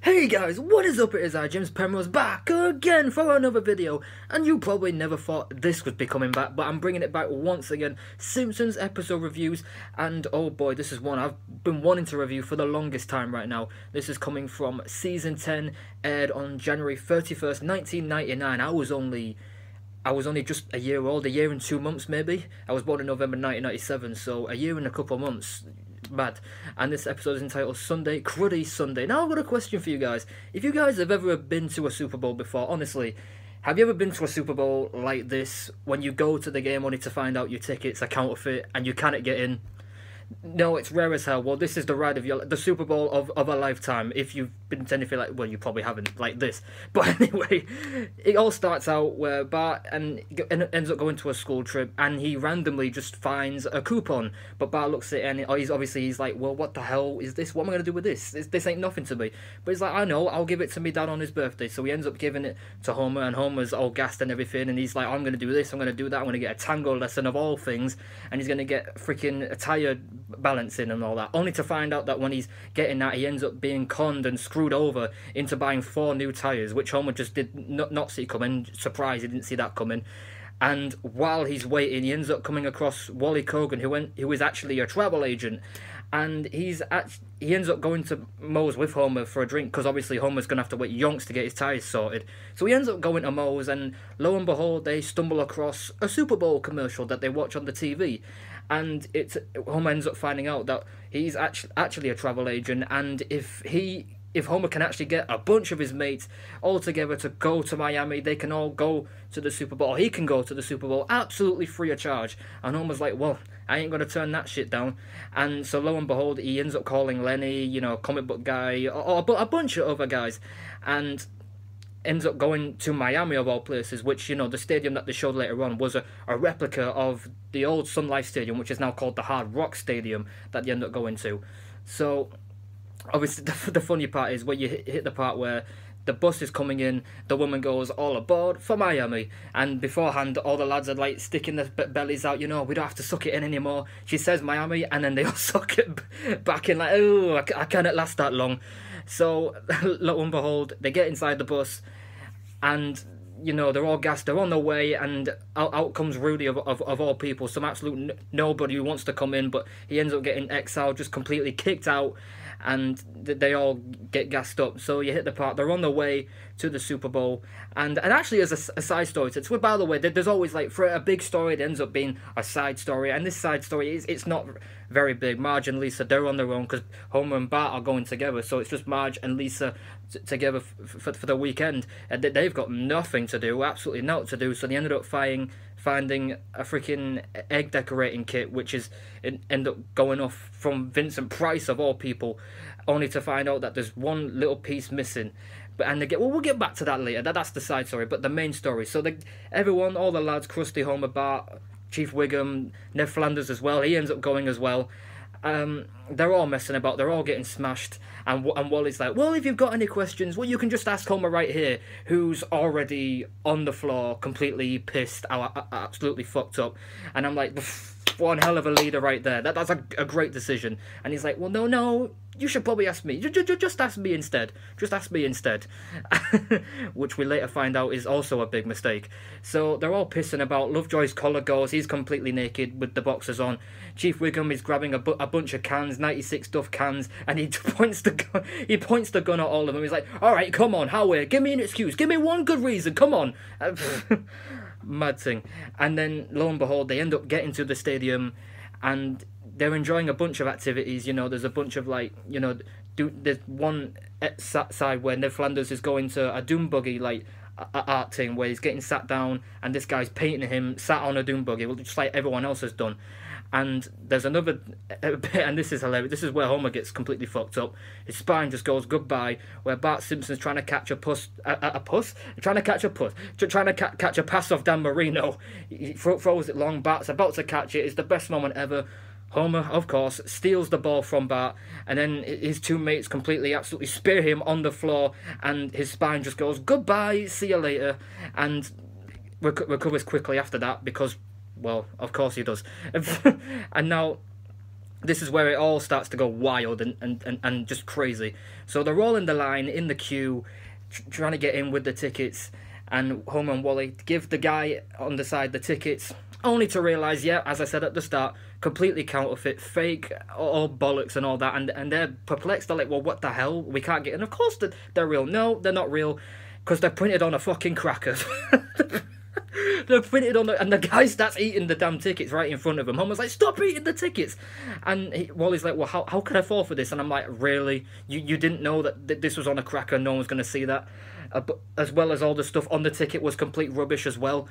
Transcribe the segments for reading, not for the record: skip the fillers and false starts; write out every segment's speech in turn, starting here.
Hey guys, what is up? It is I, James Penrose, back again for another video. And you probably never thought this would be coming back, but I'm bringing it back once again. Simpsons episode reviews, and oh boy, this is one I've been wanting to review for the longest time right now. This is coming from Season 10, aired on January 31st, 1999. I was only just a year old, a year and 2 months maybe. I was born in November 1997, so a year and a couple of months. Mad. And this episode is entitled Sunday, Cruddy Sunday. Now I've got a question for you guys. If you guys have ever been to a Super Bowl before, honestly, have you ever been to a Super Bowl like this, when you go to the game only to find out your ticket's a counterfeit and you cannot get in? No, it's rare as hell. Well, this is the ride of the Super Bowl of a lifetime. If you've been to anything like, well, you probably haven't, like this. But anyway, it all starts out where Bart ends up going to a school trip, and he randomly just finds a coupon. But Bart looks at it, and he's like, well, what the hell is this? What am I gonna do with this? This ain't nothing to me. But he's like, I know, I'll give it to me dad on his birthday. So he ends up giving it to Homer, and Homer's all gassed and everything, and he's like, I'm gonna do this, I'm gonna do that, I'm gonna get a tango lesson of all things, and he's gonna get freaking a tire balancing and all that, only to find out that when he's getting that, he ends up being conned and screwed over into buying 4 new tires, which Homer just did not see coming. Surprise, he didn't see that coming. And while he's waiting, he ends up coming across Wally Kogan, who is actually a travel agent, and he ends up going to Moe's with Homer for a drink, because obviously Homer's gonna have to wait yonks to get his tires sorted. So he ends up going to Moe's, and lo and behold, they stumble across a Super Bowl commercial that they watch on the TV. And Homer ends up finding out that he's actually a travel agent, and if Homer can actually get a bunch of his mates all together to go to Miami, they can all go to the Super Bowl. He can go to the Super Bowl absolutely free of charge. And Homer's like, well, I ain't gonna turn that shit down. And so lo and behold, he ends up calling Lenny, comic book guy, or a bunch of other guys, and ends up going to Miami of all places, which, the stadium that they showed later on was a replica of the old Sun Life Stadium, which is now called the Hard Rock Stadium, that they end up going to. So obviously the funny part is when you hit the part where the bus is coming in, the woman goes, all aboard for Miami, and beforehand all the lads are like sticking their bellies out, we don't have to suck it in anymore. She says Miami, and then they all suck it back in like, oh, I can't last that long. So lo and behold, they get inside the bus, and they're all gassed, they're on their way, and out comes Rudy of all people, some absolute nobody who wants to come in, but he ends up getting exiled, just completely kicked out, and they all get gassed up. So you hit the part, they're on their way to the Super Bowl, and actually as a side story to it, by the way, there's always, like, for a big story, it ends up being a side story, and this side story it's not very big. Marge and Lisa, they're on their own, because Homer and Bart are going together, so it's just Marge and Lisa together for the weekend, and they've got nothing to do, absolutely nothing to do, so they ended up finding a freaking egg decorating kit, which end up going off from Vincent Price of all people, only to find out that there's one little piece missing. And we'll get back to that later. That's the side story, but the main story. So everyone, all the lads, Krusty, Homer, Bart, Chief Wiggum, Ned Flanders as well. He ends up going as well. They're all messing about. They're all getting smashed. And Wally's like, well, if you've got any questions, well, you can just ask Homer right here, who's already on the floor, completely pissed, absolutely fucked up. And I'm like, one hell of a leader right there. That's a great decision. And he's like, well, no, you should probably ask me. Just ask me instead. Just ask me instead. Which we later find out is also a big mistake. So they're all pissing about. Lovejoy's collar goes. He's completely naked with the boxers on. Chief Wiggum is grabbing a bunch of cans, 96 Duff cans, and he points the gun. He points the gun at all of them. He's like, all right, come on, Howard, give me an excuse. Give me one good reason. Come on. Mad thing. And then lo and behold, they end up getting to the stadium, and they're enjoying a bunch of activities. There's a bunch of, like, there's one side where Ned Flanders is going to a doom buggy, like, art thing, where he's getting sat down, and this guy's painting him sat on a doom buggy, just like everyone else has done. And there's another bit, and this is hilarious. This is where Homer gets completely fucked up. His spine just goes goodbye. Where Bart Simpson's trying to catch a pass off Dan Marino. He throws it long. Bart's about to catch it. It's the best moment ever. Homer, of course, steals the ball from Bart, and then his two mates completely, absolutely spear him on the floor, and his spine just goes goodbye. See you later, and recovers quickly after that because, well, of course he does. And now this is where it all starts to go wild and just crazy. So they're all in the line, in the queue, trying to get in with the tickets, and Homer and Wally give the guy on the side the tickets, only to realise, yeah, as I said at the start, completely counterfeit, fake, all bollocks and all that, and they're perplexed. They're like, well, what the hell? We can't get in. Of course they're real. No, they're not real, because they're printed on a fucking cracker. They're printed on and the guy starts eating the damn tickets right in front of him. Homer's like, stop eating the tickets. And Wally's like, well, how can I fall for this? And I'm like, really? You didn't know that this was on a cracker, no one was going to see that? But as well as all the stuff on the ticket was complete rubbish as well.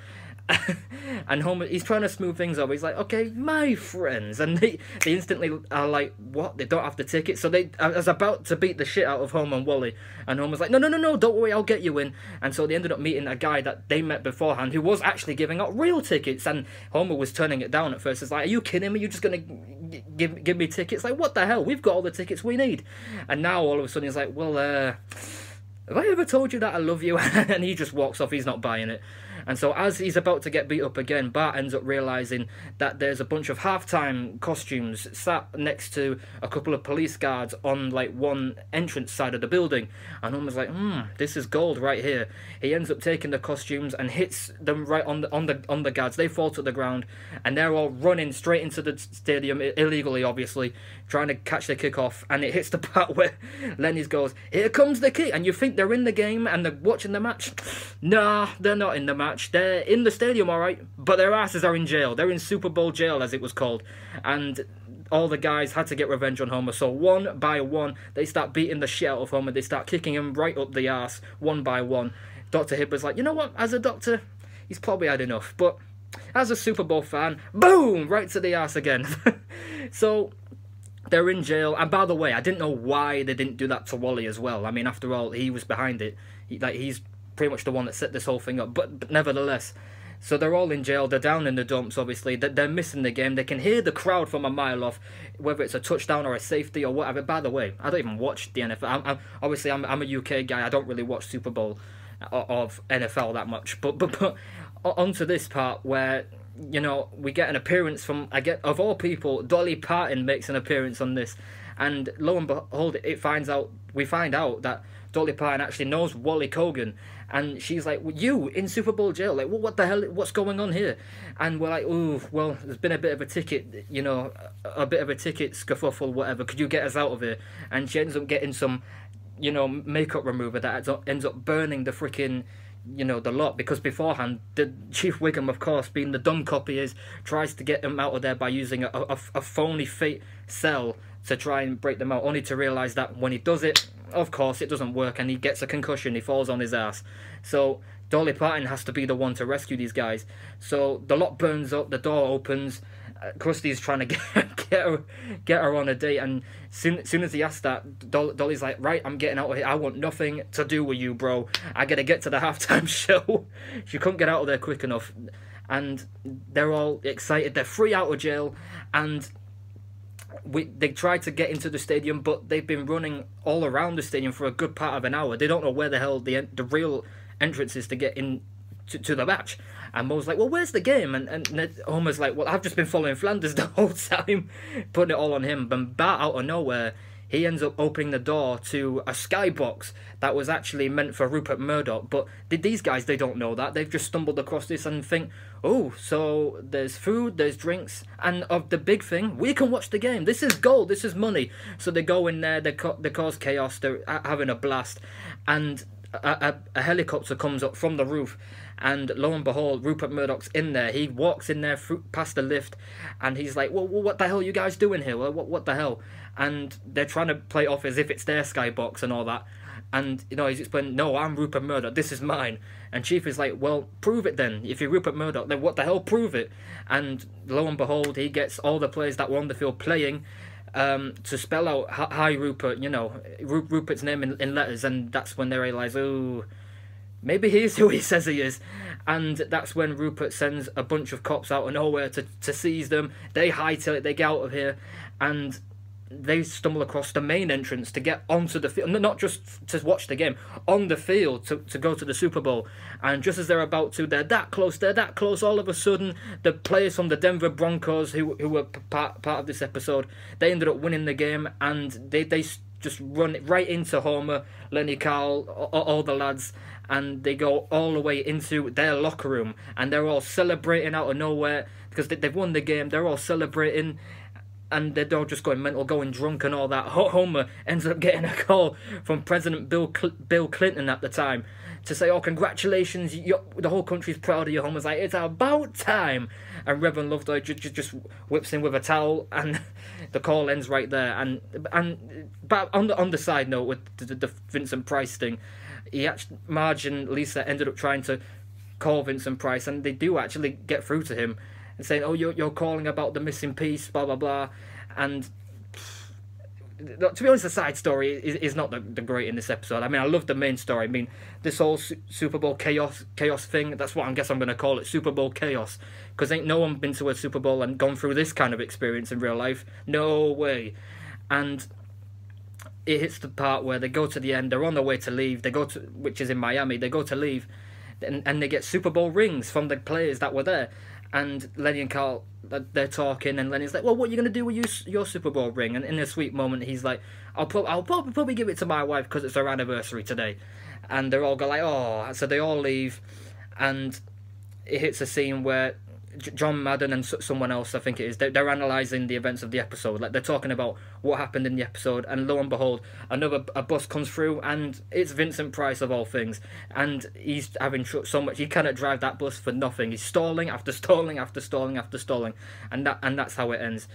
And Homer, he's trying to smooth things over. He's like, okay, my friends. And they instantly are like, what? They don't have the ticket? So they I was about to beat the shit out of Homer and Wally. And Homer's like, no, don't worry, I'll get you in. And so they ended up meeting a guy that they met beforehand who was actually giving out real tickets. And Homer was turning it down at first. It's like, are you kidding me? You're just going to give me tickets? Like, what the hell? We've got all the tickets we need. And now all of a sudden he's like, well, have I ever told you that I love you? And he just walks off. He's not buying it. And so as he's about to get beat up again, Bart ends up realising that there's a bunch of halftime costumes sat next to a couple of police guards on like one entrance side of the building. And Homer's like, this is gold right here. He ends up taking the costumes and hits them right on the guards. They fall to the ground, and they're all running straight into the stadium, illegally obviously, trying to catch the kickoff. And it hits the part where Lenny's goes, here comes the kick. And you think they're in the game and they're watching the match? Nah, they're not in the match. They're in the stadium, alright, but their asses are in jail. They're in Super Bowl jail, as it was called. And all the guys had to get revenge on Homer. So one by one, they start beating the shit out of Homer. They start kicking him right up the arse, one by one. Dr. Hibbler's like, you know what, as a doctor, he's probably had enough. But as a Super Bowl fan, boom, right to the arse again. So they're in jail. And by the way, I didn't know why they didn't do that to Wally as well. I mean, after all, he was behind it. He's pretty much the one that set this whole thing up, but nevertheless, so they're all in jail. They're down in the dumps, obviously. They're missing the game. They can hear the crowd from a mile off, whether it's a touchdown or a safety or whatever. By the way, I don't even watch the NFL. I'm a UK guy. I don't really watch Super Bowl of NFL that much. But onto this part where, you know, we get an appearance from, of all people, Dolly Parton makes an appearance on this, and lo and behold, we find out that Dolly Parton actually knows Wally Kogan. And she's like, well, you in Super Bowl jail? Like, well, what the hell? What's going on here? And we're like, oh, well, there's been a bit of a ticket, you know, a bit of a ticket scuffle, whatever. Could you get us out of here? And she ends up getting some, you know, makeup remover that ends up burning the freaking, you know, the lot. Because beforehand, the Chief Wiggum, of course, being the dumb cop he is, tries to get them out of there by using a phony fake cell to try and break them out, only to realise that when he does it, of course, it doesn't work, and he gets a concussion. He falls on his ass. So Dolly Parton has to be the one to rescue these guys. So the lot burns up, the door opens. Krusty's trying to get her on a date, and soon as he asks that, Dolly's like, right, I'm getting out of here. I want nothing to do with you, bro. I gotta get to the halftime show. She couldn't get out of there quick enough, and they're all excited. They're free out of jail, and they tried to get into the stadium, but they've been running all around the stadium for a good part of an hour. They don't know where the hell the real entrance is to get in to the match. And Mo's like, well, where's the game? And Homer's like, well, I've just been following Flanders the whole time, putting it all on him. But Bart, out of nowhere, he ends up opening the door to a skybox that was actually meant for Rupert Murdoch. But these guys, they don't know that. They've just stumbled across this and think, oh, so there's food, there's drinks, and of the big thing, we can watch the game. This is gold, this is money. So they go in there, they cause chaos, they're having a blast, and a helicopter comes up from the roof, and lo and behold, Rupert Murdoch's in there. He walks in there past the lift, and he's like, well, what the hell are you guys doing here? What the hell? And they're trying to play it off as if it's their skybox and all that. And, you know, he's explaining, no, I'm Rupert Murdoch, this is mine. And Chief is like, well, prove it then. If you're Rupert Murdoch, then what the hell, prove it. And lo and behold, he gets all the players that were on the field playing to spell out, hi Rupert, you know, Rupert's name in letters. And that's when they realise, oh, maybe he is who he says he is. And that's when Rupert sends a bunch of cops out of nowhere to seize them. They hightail it, they get out of here. And they stumble across the main entrance to get onto the field, not just to watch the game, on the field to go to the Super Bowl. And just as they're about to, they're that close, all of a sudden, the players from the Denver Broncos, who were part of this episode, they ended up winning the game, and they just run right into Homer, Lenny, Carl, all the lads, and they go all the way into their locker room, and they're all celebrating out of nowhere because they've won the game. They're all celebrating, and they're all just going mental, going drunk and all that. Homer ends up getting a call from President Bill Clinton at the time to say, "Oh, congratulations, the whole country's proud of you." Homer's like, "It's about time." And Reverend Lovejoy just whips in with a towel, and the call ends right there. But on the side note, with the Vincent Price thing, Marge and Lisa ended up trying to call Vincent Price, and they do actually get through to him and saying, "Oh, you're calling about the missing piece, blah blah blah," and to be honest, the side story is not the great in this episode. I mean, I love the main story. I mean, this whole Super Bowl chaos thing, that's what I guess I'm going to call it, Super Bowl chaos. Because ain't no one been to a Super Bowl and gone through this kind of experience in real life. No way. And it hits the part where they go to the end, they're on their way to leave, which is in Miami, they go to leave, and they get Super Bowl rings from the players that were there. And Lenny and Carl, they're talking, and Lenny's like, "Well, what are you going to do with your Super Bowl ring?" And in a sweet moment, he's like, I'll probably give it to my wife because it's her anniversary today." And they're all go like, "Oh," so they all leave, and it hits a scene where John Madden and someone else, I think it is, they're analysing the events of the episode. Like, they're talking about what happened in the episode, and lo and behold, a bus comes through, and it's Vincent Price of all things, and he's having so much, he cannot drive that bus for nothing. He's stalling after stalling after stalling after stalling, and that's how it ends.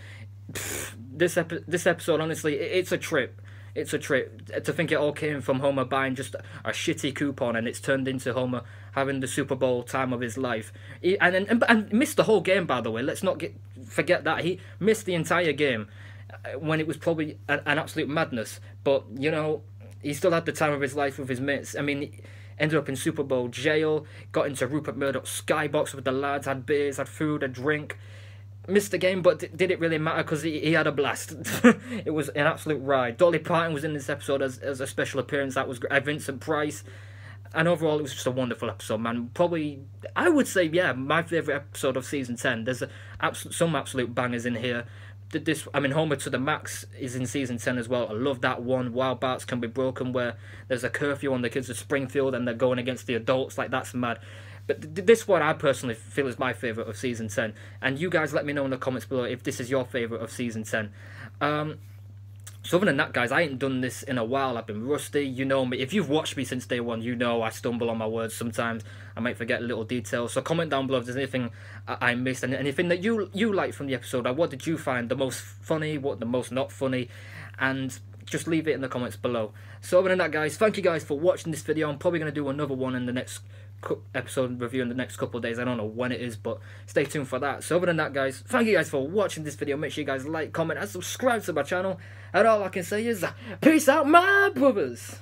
This episode, honestly, it's a trip. It's a trip. To think it all came from Homer buying just a shitty coupon, and it's turned into Homer having the Super Bowl time of his life. And missed the whole game, by the way. Let's not forget that. He missed the entire game when it was probably an absolute madness. But, you know, he still had the time of his life with his mates. I mean, he ended up in Super Bowl jail, got into Rupert Murdoch's skybox with the lads, had beers, had food, a drink. Missed the game, but did it really matter? Because he had a blast. It was an absolute ride. Dolly Parton was in this episode as a special appearance. That was great. Vincent Price. And overall, it was just a wonderful episode, man. Probably, I would say, yeah, my favourite episode of Season 10. There's some absolute bangers in here. Homer to the Max is in Season 10 as well. I love that one. Wild Barts Can Be Broken, where there's a curfew on the kids of Springfield and they're going against the adults. Like, that's mad. But this one I personally feel is my favourite of Season 10. And you guys let me know in the comments below if this is your favourite of Season 10. So other than that, guys, I ain't done this in a while. I've been rusty. You know me. If you've watched me since day one, you know I stumble on my words sometimes. I might forget little details. So comment down below if there's anything I missed. And anything that you liked from the episode. What did you find the most funny? What the most not funny? And just leave it in the comments below. So other than that, guys, thank you guys for watching this video. I'm probably going to do another one in the next episode review in the next couple of days. I don't know when it is, but stay tuned for that. So other than that, guys, thank you guys for watching this video. Make sure you guys like, comment, and subscribe to my channel. And all I can say is, peace out, my brothers.